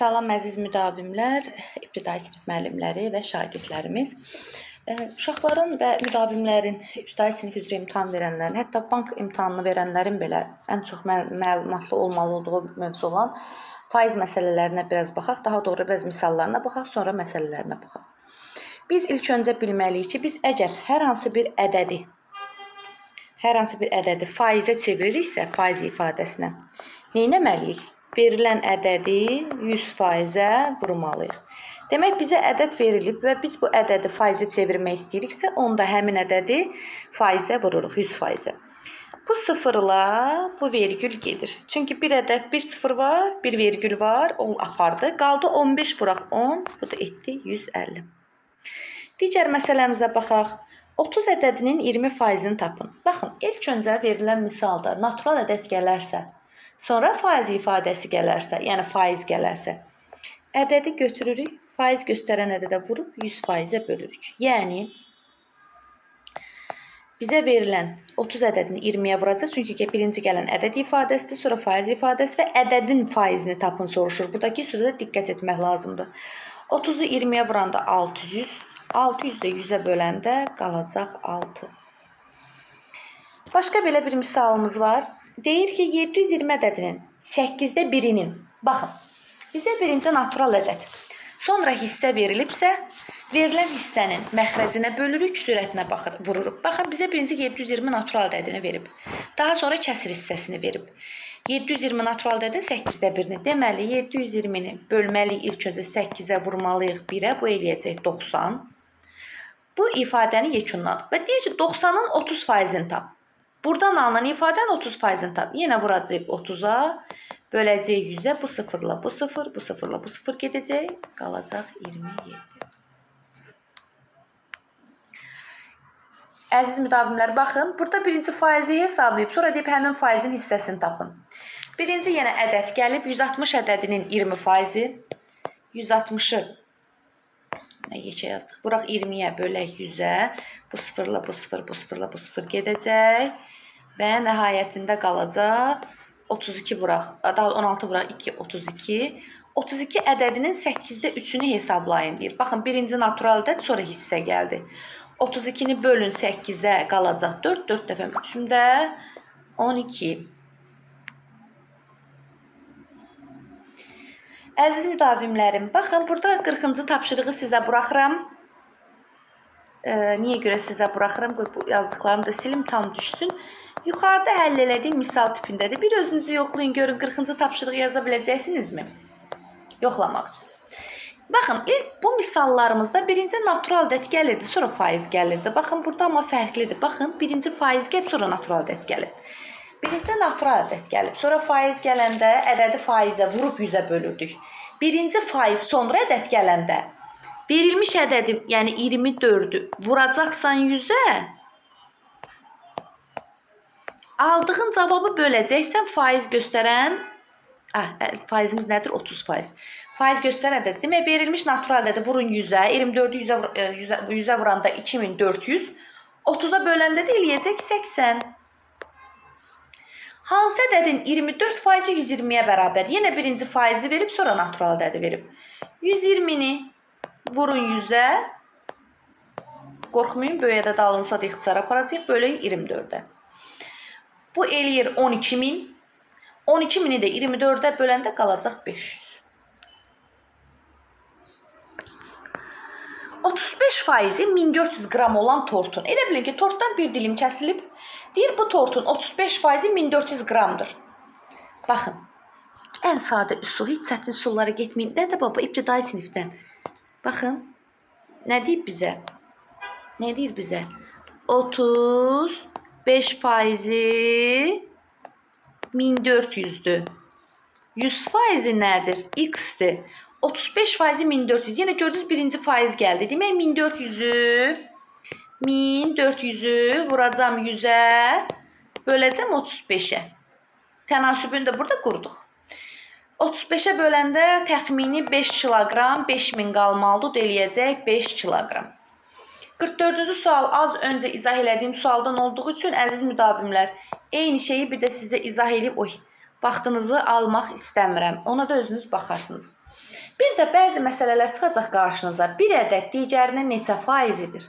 Salam əziz müdavimlər, ibtidai sinif müəllimləri və şagirdlərimiz. Uşaqların və müdavimlərin, ibtidai sinif üzrə imtahan verənlərin, hətta bank imtahanını verənlərin belə ən çox məlumatlı olmalı olduğu mövzu olan faiz məsələlərinə biraz baxaq, daha doğru biraz misallarına baxaq, sonra məsələlərinə baxaq. Biz ilk öncə bilməliyik ki, biz əgər hər hansı bir ədədi faizə çeviririksə, faiz ifadəsinə, nə etməliyik? Verilən ədədi 100%-ə vurmalıyıq. Demək, bizə ədəd verilib və biz bu ədədi faizə çevirmək istəyiriksə, onda həmin ədədi faizə vururuq, 100%-ə. Bu sıfırla bu vergül gedir. Çünki bir ədəd, bir sıfır var, bir vergül var, o apardı. Qaldı 15 vuraq 10, bu da etdi 150. Digər məsələmizə baxaq. 30 ədədinin 20%-ni tapın. Baxın, ilk öncə verilən misalda natural ədəd gələrsə, sonra faiz ifadəsi gələrsə, yəni faiz gələrsə, ədədi götürürük, faiz göstərən ədədə vurub 100%-ə bölürük. Yəni, bizə verilən 30 ədədini 20-yə vuracaq, çünki birinci gələn ədəd ifadəsidir, sonra faiz ifadəsi və ədədin faizini tapın soruşur. Buradakı sözə diqqət etmək lazımdır. 30-u 20-yə vuranda 600, 600 də 100-ə böləndə qalacaq 6. Başqa belə bir misalımız var. Deyir ki, 720 ədədinin 8-də 1-nin, baxın, bizə birinci natural ədəd, sonra hissə verilibsə, verilən hissənin məxrəcinə bölürük, sürətinə vururuq. Baxın, bizə birinci 720 natural ədədini verib, daha sonra kəsir hissəsini verib. 720 natural ədədin 8-də 1-ni, deməli, 720-ni bölməliyik, ilk öncə 8-ə vurmalıyıq 1-ə, bu eləyəcək 90. Bu ifadəni yekunladır və deyir ki, 90-ın 30%-ni tap. Buradan alınan ifadənin 30%-ni tap. Yenə vuracaq 30-a, böləcək 100-ə, bu sıfırla bu sıfır, bu sıfırla bu sıfır gedəcək, qalacaq 27. Əziz müdavimlər, baxın, burada birinci faizi hesablayıb, sonra deyib həmin faizin hissəsini tapın. Birinci yenə ədəd gəlib, 160 ədədinin 20%-i, 160-ı neçə yazdıq? Vuraq 20-yə, bölək 100-ə, bu sıfırla bu sıfır, bu sıfırla bu sıfır gedəcək və nəhayətində qalacaq 32 vuraq, daha 16 vuraq 2, 32. 32 ədədinin 8-də 3-ünü hesablayın deyir. Baxın, birinci natural ədəd, sonra hissə gəldi. 32-ni bölün 8-ə qalacaq 4, 4 dəfə 3-ündə 12. Əziz müdavimlərim, baxın, burada 40-cı tapşırığı sizə buraxıram. Niyə görə sizə buraxıram? Bu yazdıqlarımı da silim, tam düşsün. Yuxarıda həll elədiyim misal tipindədir. Bir özünüzü yoxlayın, görün 40-cı tapşırığı yaza biləcəksinizmi? Yoxlamaq üçün. Baxın, ilk bu misallarımızda birinci natural ədəd gəlirdi, sonra faiz gəlirdi. Baxın, burada amma fərqlidir. Baxın, birinci faiz gəlib, sonra natural ədəd gəlib. Birinci natural ədəd gəlib, sonra faiz gələndə ədədi faizə vurub 100-ə bölürdük. Birinci faiz sonra ədəd gələndə verilmiş ədədi, yəni 24-ü vuracaqsan 100-ə, aldığın cavabı böləcəksən faiz göstərən, faizimiz nədir? 30%. Faiz göstərən ədəd, demək verilmiş natural ədədi vurun 100-ə, 24-ü 100-ə vuranda 2400, 30-a böləndə də eləyəcək 80. Hansı ədədin 24%-i 120-yə bərabər? Yenə birinci faizi verib, sonra natural ədədi verib. 120-ni vurun 100-ə, qorxmayın, böyüyə də dalınsa da ixtisara aparacaq, bölək 24-ə. Bu eləyir 12.000, 12.000-i də 24-ə böləndə qalacaq 500. 35%-i 1400 qram olan tortun, elə bilin ki, tortdan bir dilim kəsilib, deyir, bu tortun 35%-i 1400 qramdır. Baxın, ən sadə üsul, heç çətin üsullara getməyin. Nədə baba, ibtidai sinifdən. Baxın, nə deyib bizə? Nə deyir bizə? 35%-i 1400-dür. 100%-i nədir? X-dir. 35%-i 1400. Yenə gördünüz, birinci faiz gəldi. Demək, 1400-ü vuracam 100-ə, böləcəm 35-ə. Tənasübünü də burada qurduq. 35-ə böləndə təxmini 5 kiloqram, 5000 qalmalıdır, eləyəcək 5 kiloqram. 44-cü sual az öncə izah elədiyim sualdan olduğu üçün, əziz müdavimlər, eyni şeyi bir də sizə izah edib, vaxtınızı almaq istəmirəm. Ona da özünüz baxarsınız. Bir də bəzi məsələlər çıxacaq qarşınıza. Bir ədəd digərinin neçə faizidir?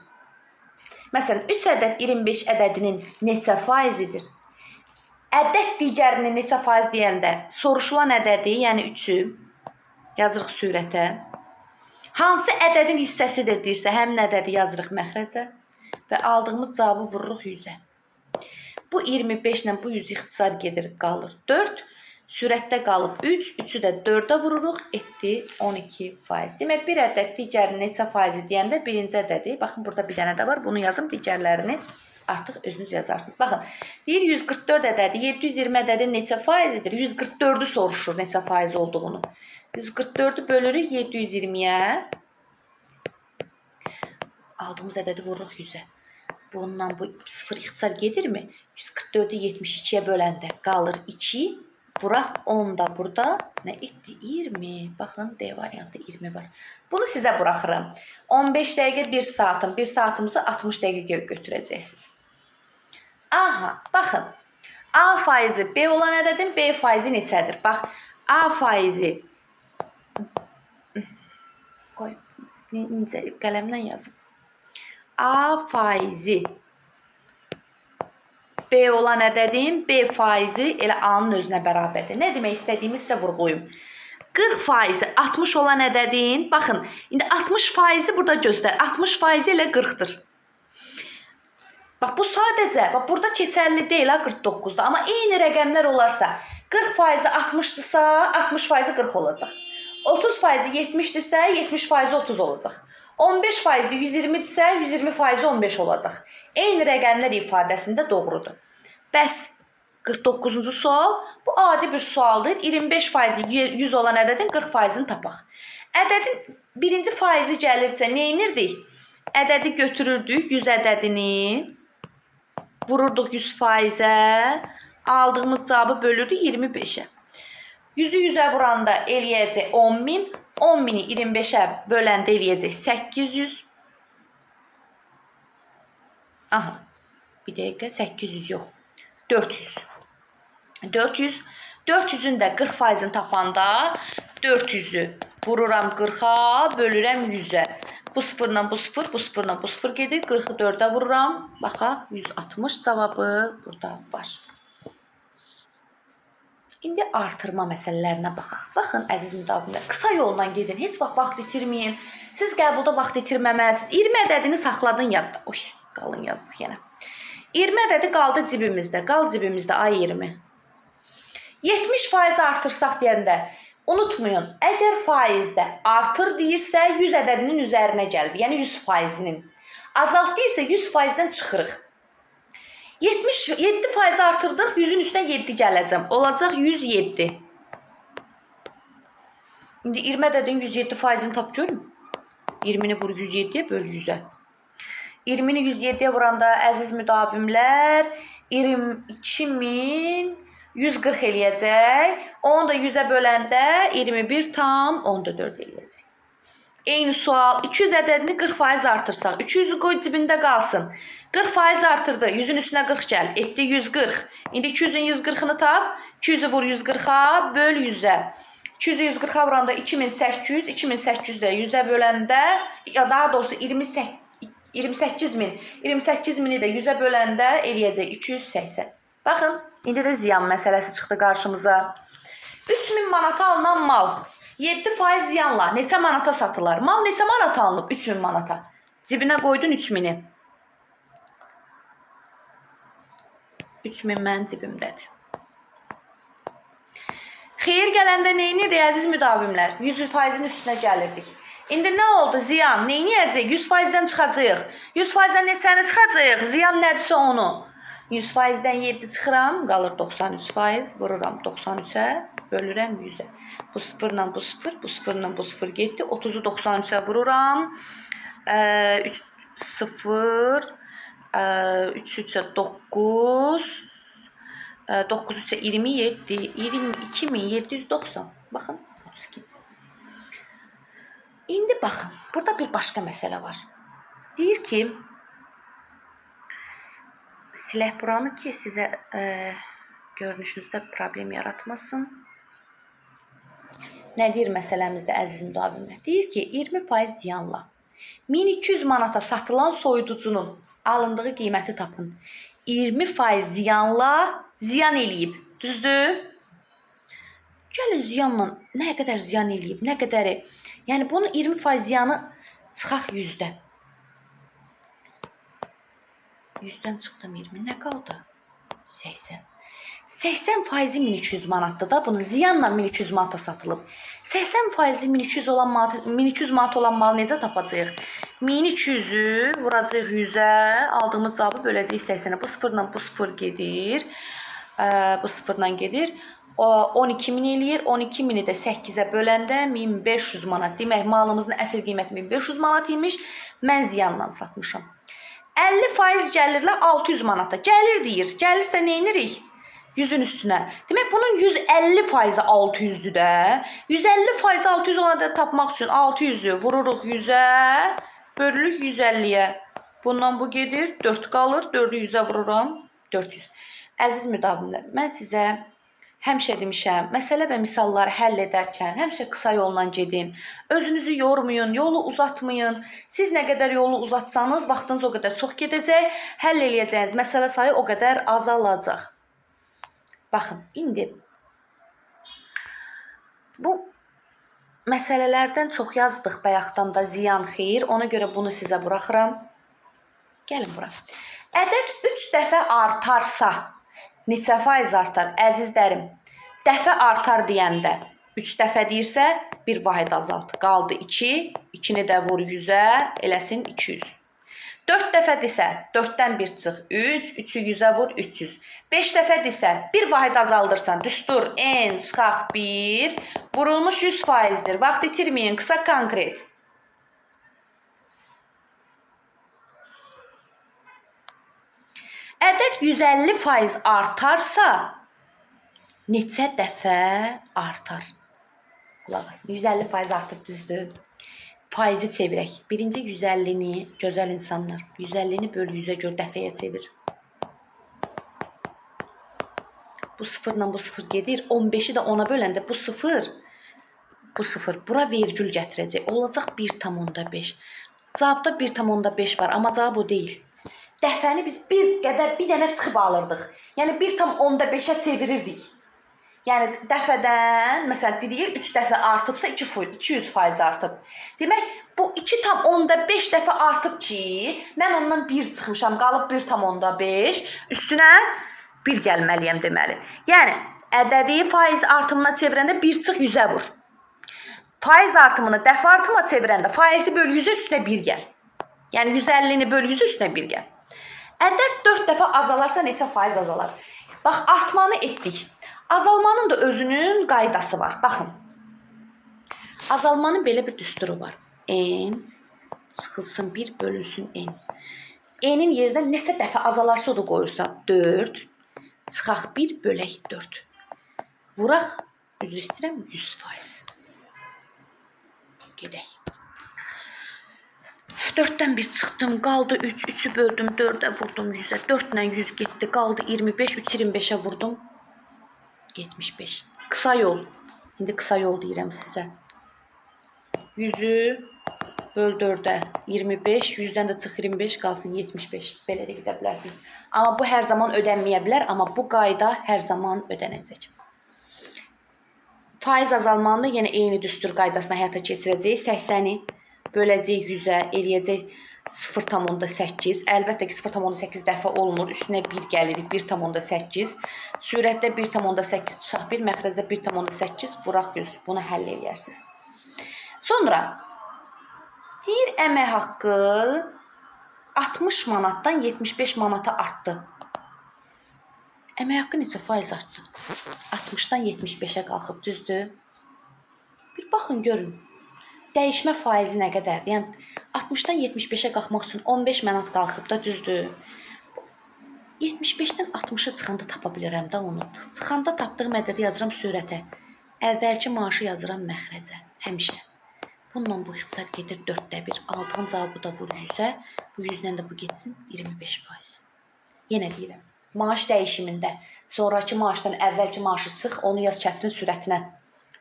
Məsələn, 3 ədəd 25 ədədinin neçə faizidir? Ədəd digərinin neçə faiz deyəndə soruşulan ədədi, yəni 3-ü yazırıq sürətə. Hansı ədədin hissəsidir deyirsə, həmin ədədi yazırıq məxrəcə və aldığımız cavabı vururuq 100-ə. Bu 25 ilə bu 100 ixtisar gedir, qalır 4. Sürətdə qalıb 3, 3-ü də 4-ə vururuq, etdi 12%. Demək, bir ədəd digərinin neçə faizi deyəndə birinci ədədi, baxın, burada bir dənə də var, bunu yazım, digərlərini artıq özünüz yazarsınız. Baxın, deyir 144 ədədi, 720 ədədin neçə faizidir? 144-ü soruşur neçə faiz olduğunu. 144-ü bölürük 720-yə. Aldığımız ədədi vururuq 100-ə. Bundan bu 0 ixtisar gedirmi? 144-ü 72-yə böləndə qalır 2. Buraq 10 da burada nə etdi? 20. Baxın, D variantı 20 var. Bunu sizə buraxıram. 15 dəqiqə 1 saatım. 1 saatımızı 60 dəqiqə götürəcəksiniz. Aha, baxın. A faizi B olan ədədin B faizi neçədir? Bax, A faizi qoy, necə qələmlə yazın. A faizi B olan ədədin B faizi elə A-nın özünə bərabərdir. Nə demək istədiyimi sizə vurğuyum. 40 faizi 60 olan ədədin, baxın, indi 60 faizi burada göstər. 60 faizi elə 40-dır. Bax, bu sadəcə, bax, burada keçərli deyil 49-da. Amma eyni rəqəmlər olarsa, 40 faizi 60-dırsa, 60 faizi 40 olacaq. 30 faizi 70-dirsə, 70 faizi 30 olacaq. 15 faizi 120-dirsə, 120 faizi 15 olacaq. Eyni rəqəmlər ifadəsində doğrudur. Bəs 49-cu sual, bu adi bir sualdır. 25 faizi 100 olan ədədin 40 faizini tapaq. Ədədin birinci faizi gəlirsə, nə edirdik? Ədədi götürürdük, 100 ədədini, vururduq 100 faizə, aldığımız cavabı bölürdük 25-ə. 100-ü 100-ə vuranda eləyəcək 10.000, 10.000-i 25-ə böləndə eləyəcək 800. Aha, bir dəqiqə, 800 yox, 400. 400-ün də 40 faizini tapanda 400-ü vururam 40-a, bölürəm 100-ə. Bu sıfırla bu sıfır, bu sıfırla bu sıfır gedir. 40-ı 4-ə vururam. Baxaq, 160 cavabı burada var. İndi artırma məsələlərinə baxaq. Baxın, əziz müdavimlər, qısa yoldan gedin. Heç vaxt itirməyin. Siz qəbulda vaxt itirməməlisiniz. 20 ədədini saxladın yadda. Oy, qalın yazdıq yenə. 20 ədədi qaldı cibimizdə. Qal cibimizdə A20. 70% artırsaq deyəndə, unutmayın, əgər faizdə artır deyirsə, 100 ədədinin üzərinə gəlir. Yəni 100%-nin. Azalt deyirsə, 100%-dən çıxırıq. 77% artırdıq, 100-ün üstünə 7 gələcəm. Olacaq 107. İndi 20 ədədin 107%-ni tap görün. 20-ni vur 107-yə, böl 100-ə. 20-ni 107-yə vuranda, əziz müdavimlər, 22.140 eləyəcək. Onu da 100-ə böləndə 21,4 eləyəcək. Eyni sual, 200 ədədini 40% artırsaq, 200-ü qoy cibində qalsın. 40% artırdı, 100-ün üstünə 40 gəl, etdi 140. İndi 200-ün 140-ını tap, 200-ü vur 140-a, böl 100-ə. 200-ü 140-a vuranda 2800, 2800 də 100-ə böləndə, ya daha doğrusu 28.000, 28.000-i də 100-ə böləndə eləyəcək 280. Baxın, indi də ziyan məsələsi çıxdı qarşımıza. 3000 manata alınan mal 7% ziyanla neçə manata satılar? Mal neçə manata alınıb 3000 manata? Cibinə qoydun 3000-i. 3000 mənim cibimdədir. Xeyir gələndə neyinirik, əziz müdavimlər? 100%-in üstünə gəlirdik. İndi nə oldu? Ziyan. Neyniyəcək? 100%-dən çıxacaq. 100%-dən neçəni çıxacaq? Ziyan nədirsə onu. 100%-dən 7 çıxıram, qalır 93%, vururam 93-ə, bölürəm 100-ə. Bu sıfırla bu sıfır, bu sıfırla bu sıfır getdi. 30-u 93-ə vururam. 0, 3-3-ə 9, 9-3-ə 27, 22.790. Baxın, 32. İndi baxın, burada bir başqa məsələ var. Deyir ki, silək buranı ki, sizə görünüşünüzdə problem yaratmasın. Nə deyir məsələmizdə əziz müdavimlər? Deyir ki, 20% ziyanla 1200 manata satılan soyuducunun alındığı qiyməti tapın. 20% ziyanla ziyan eləyib. Düzdür? Gəlin ziyanla nə qədər ziyan eləyib, nə qədəri. Yəni bunun 20% ziyanı çıxaq 100-dən. 100-dən çıxdım 20, nə qaldı? 80. 80% 1200 manatdır da, bunun ziyanla 1200 manata satılıb. 80% 1200 manat olan malı necə tapacağıq? 1200-ü vuracağıq 100-ə, aldığımız cavabı böləcəyik 80-ə. Bu sıfırla bu sıfır gedir. Bu sıfırla gedir. 12.000 eləyir. 12.000-i də 8-ə böləndə 1500 manat. Demək, malımızın əsl qiyməti 1500 manat imiş. Mən ziyanla satmışam. 50% gəlirlə 600 manata. Gəlir deyir. Gəlirsə nə edirik? 100-ün üstünə. Demək, bunun 150% 600-dür də. 150% 600 olanda tapmaq üçün 600-ü vururuq 100-ə, bölürük 150-yə. Bundan bu gedir, 4 qalır. 4-ü 100-ə vururam, 400. Əziz müdavimlər, mən sizə həmişə demişəm, məsələ və misalları həll edərkən həmişə qısa yolla gedin. Özünüzü yormayın, yolu uzatmayın. Siz nə qədər yolu uzatsanız, vaxtınız o qədər çox gedəcək, həll eləyəcəyiniz məsələ sayı o qədər azalacaq. Baxın, indi bu məsələlərdən çox yazdıq bayaqdan da ziyan, xeyir. Ona görə bunu sizə buraxıram. Gəlin bura. Ədəd 3 dəfə artarsa, neçə faiz artar? Əzizlərim, dəfə artar deyəndə 3 dəfə deyirsə, bir vahid azalt. Qaldı 2, 2-ni də vur 100-ə, eləsin 200. 4 dəfə desə, 4-dən 1 çıx 3, 3-ü 100-ə vur 300. 5 dəfə desə, bir vahid azaldırsan, düstur, n çıxaq 1, vurulmuş 100%'dir. Vaxt itirməyin, qısa konkret. Ədəd 150% artarsa, neçə dəfə artar? Qulaq asın, 150% artıb, düzdür. Faizi çevirək. Birinci 150-ni, gözəl insanlar, 150-ni böl 100-ə gör, dəfəyə çevir. Bu sıfırla bu sıfır gedir. 15-i də 10-a böləndə bu sıfır, bura vergül gətirəcək. Olacaq 1,5. Cavabda 1,5 var, amma cavab o deyil. Dəfəni biz bir dənə çıxıb alırdıq. Yəni 1,5-ə çevirirdik. Yəni dəfədən, məsələn, dedik 3 dəfə artıbsa 200% artıb. Demək, bu 2,5 dəfə artıb ki, mən ondan 1 çıxmışam, qalıb 1,5, üstünə 1 gəlməliyəm deməli. Yəni, ədədi faiz artımına çevirəndə 1 çıx 100-ə vur. Faiz artımını dəfə artıma çevirəndə faizi böl 100-ə üstünə 1 gəl. Yəni, 150-ni böl 100-ə üstünə 1 gəl. Ədəd 4 dəfə azalarsa neçə faiz azalar? Bax, artmanı etdik. Azalmanın da özünün qaydası var. Baxın. Azalmanın belə bir düsturu var. N çıxılsın 1 bölünsün N. N'in yerinə neçə dəfə azalarsa o da qoyursa 4. Çıxaq 1 bölək 4. Vuraq, üzr istəyirəm, 100%. Gedək. 4-dən 1 çıxdım, qaldı 3, 3-ü böldüm, 4-ə vurdum 100-ə. 4-lə 100 getdi, qaldı 25, 3 25-ə vurdum. 75. Qısa yol. İndi qısa yol deyirəm sizə. 100-ü böl 4-ə 25, 100-dən də çıx 25, qalsın 75. Belə də gedə bilərsiniz. Amma bu hər zaman ödənməyə bilər, amma bu qayda hər zaman ödənəcək. Faiz azalmanı da yenə eyni düstur qaydasına həyata keçirəcəyik. 80-i böləcəyik 100-ə, eləyəcək 0,8. Əlbəttə ki, 0,8 dəfə olunur. Üstünə 1 gəlirik, 1,8. Sürətdə 1,8 çıxaq 1, məxrəzdə 1,8 vuraq 100. Bunu həll eləyərsiniz. Sonra, deyir əmək haqqı 60 manatdan 75 manata artdı. Əmək haqqı neçə faiz artdı? 60-dan 75-ə qalxıb, düzdür? Bir baxın, görün. Dəyişmə faizi nə qədərdir? Yəni, 60-dan 75-ə qalxmaq üçün 15 manat qalxıb da, düzdür? 75-dən 60-a çıxanda tapa bilərəm də onu. Çıxanda tapdığım ədədi yazıram sürətə. Əvvəlki maaşı yazıram məxrəcə. Həmişə. Bununla bu ixtisar gedir 4-də 1. Aldığım cavabı da vur 100-ə. Bu 100-dən də bu getsin 25%. Yenə deyirəm. maaş dəyişimində sonrakı maaşdan əvvəlki maaşı çıx, onu yaz kəsrin sürətinə.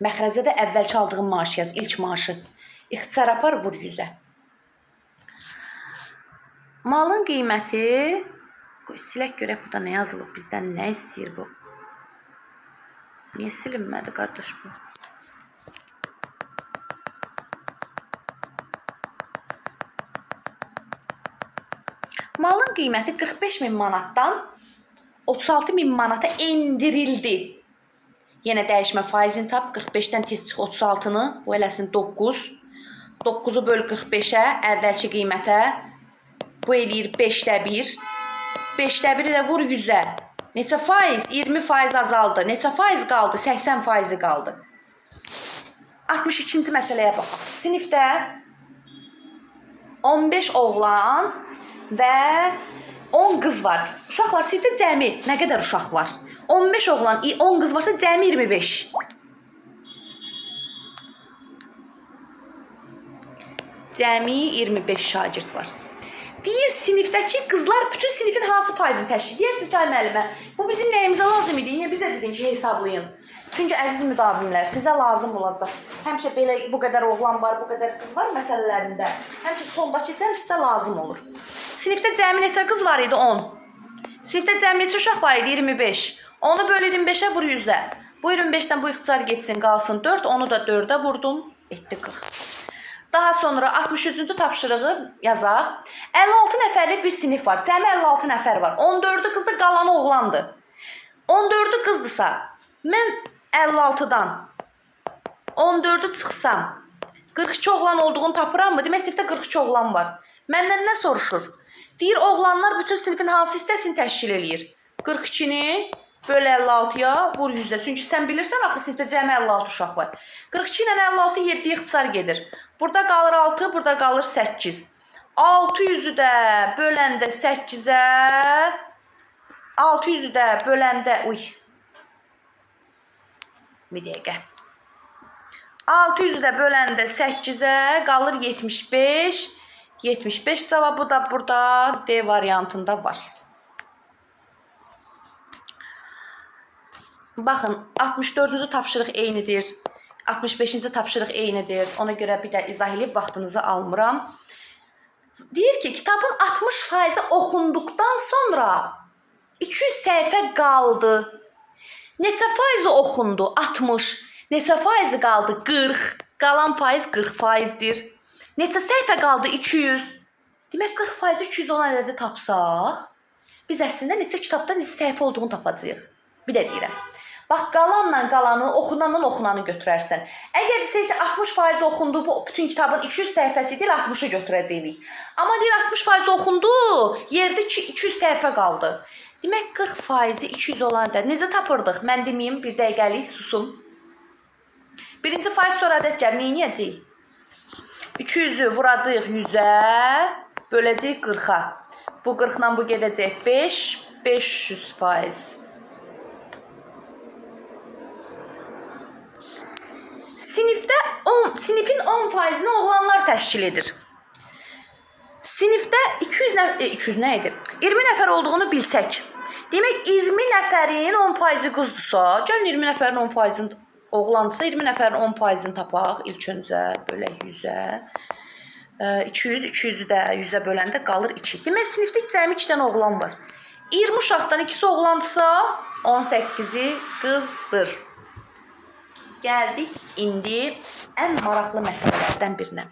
Məxrəcə də əvvəlki aldığın maaşı yaz, ilk maaşı. İxtisar apar, vur 100-ə. Malın qiyməti, silək görək burada nə yazılıb, bizdən nə istəyir bu? Niyə silinmədi qardaş bu? Malın qiyməti 45.000 manatdan 36.000 manata endirildi. Yenə dəyişmə faizini tap, 45-dən tez çıx 36-nı, bu eləsin 9. 9-u böl 45-ə, əvvəlki qiymətə, bu eləyir 5də 1. 5də 1-i də vur 100-ə. Neçə faiz? 20% azaldı. Neçə faiz qaldı? 80% qaldı. 62-ci məsələyə baxaq. Sinifdə 15 oğlan və 10 qız var. Uşaqlar, sizdə cəmi nə qədər uşaq var? 15 oğlan, 10 qız varsa cəmi 25. Cəmi 25 şagird var. Deyir, sinifdəki qızlar bütün sinifin hansı faizini təşkil? Deyirsiniz ki, ay müəllimə, bu bizim nəyimizə lazım idi? Niyə bizə dedin ki, hesablayın? Çünki əziz müdavimlər, sizə lazım olacaq. Həmişə belə bu qədər oğlan var, bu qədər qız var məsələlərində. Həmişə sondakı cəm sizə lazım olur. Sinifdə cəmi neçə qız var idi? 10. Sinifdə cəmi neçə uşaq var idi? 25. Onu böl 25-ə vur 100-ə. Bu 25-dən bu ixtisar getsin, qalsın 4. Onu da 4-ə vurdum, etdi 40. Daha sonra 63-cü tapşırığı yazaq. 56 nəfərlik bir sinif var. Cəmi 56 nəfər var. 14-ü qızdır, qalanı oğlandır. 14-ü qızdırsa, mən 56-dan 14-ü çıxsam, 42 oğlan olduğunu tapıram mı? Demək, sinifdə 42 oğlan var. Məndən nə soruşur? Deyir, oğlanlar bütün sinifin hansı hissəsini təşkil eləyir? 42-ni böl 56-ya vur 100-ə. Çünki sən bilirsən, axı sinifdə cəmi 56 uşaq var. 42 ilə 56 7 ixtisar gedir. Burada qalır 6, burada qalır 8. 600-ü də böləndə 8-ə, 600-ü də böləndə, bir dəqiqə. 600-ü də böləndə 8-ə qalır 75. 75 cavabı da burada D variantında var. Baxın, 64-cü tapşırıq eynidir. 65-ci tapşırıq eynidir. Ona görə bir də izah edib vaxtınızı almıram. Deyir ki, kitabın 60% oxunduqdan sonra 200 səhifə qaldı. Neçə faizi oxundu? 60. Neçə faizi qaldı? 40. Qalan faiz 40%dir. Neçə səhifə qaldı? 200. Demək, 40% 200 olan ədədi tapsaq, biz əslində neçə kitabda neçə səhifə olduğunu tapacağıq. Bir də deyirəm. Bax, qalanla qalanı, oxunandan oxunanı götürərsən. Əgər desək ki, 60% oxundu, bu bütün kitabın 200 səhifəsi deyil, 60-ı götürəcəyik. Amma deyir, 60% oxundu, yerdə 200 səhifə qaldı. Demək, 40% 200 olan da necə tapırdıq? Mən deməyim, bir dəqiqəlik susum. Birinci faiz sonra ədəd gəl, neyniyəcəyik? 200-ü vuracaq 100-ə, böləcəyik 40-a. Bu 40-la bu gedəcək 5, 500%. Sinifin 10%-ni oğlanlar təşkil edir. Sinifdə 200 nə idi? 20 nəfər olduğunu bilsək. Demək, 20 nəfərin 10%-i qızdırsa, gəlin 20 nəfərin 10%-ni oğlandırsa, 20 nəfərin 10%-ni tapaq. İlk öncə bölək 100-ə. 200, 200-ü də 100-ə böləndə qalır 2. Demək, sinifdə cəmi 2 dənə oğlan var. 20 uşaqdan 2-si oğlandırsa, 18-i qızdır. Gəldik indi ən maraqlı məsələlərdən birinə.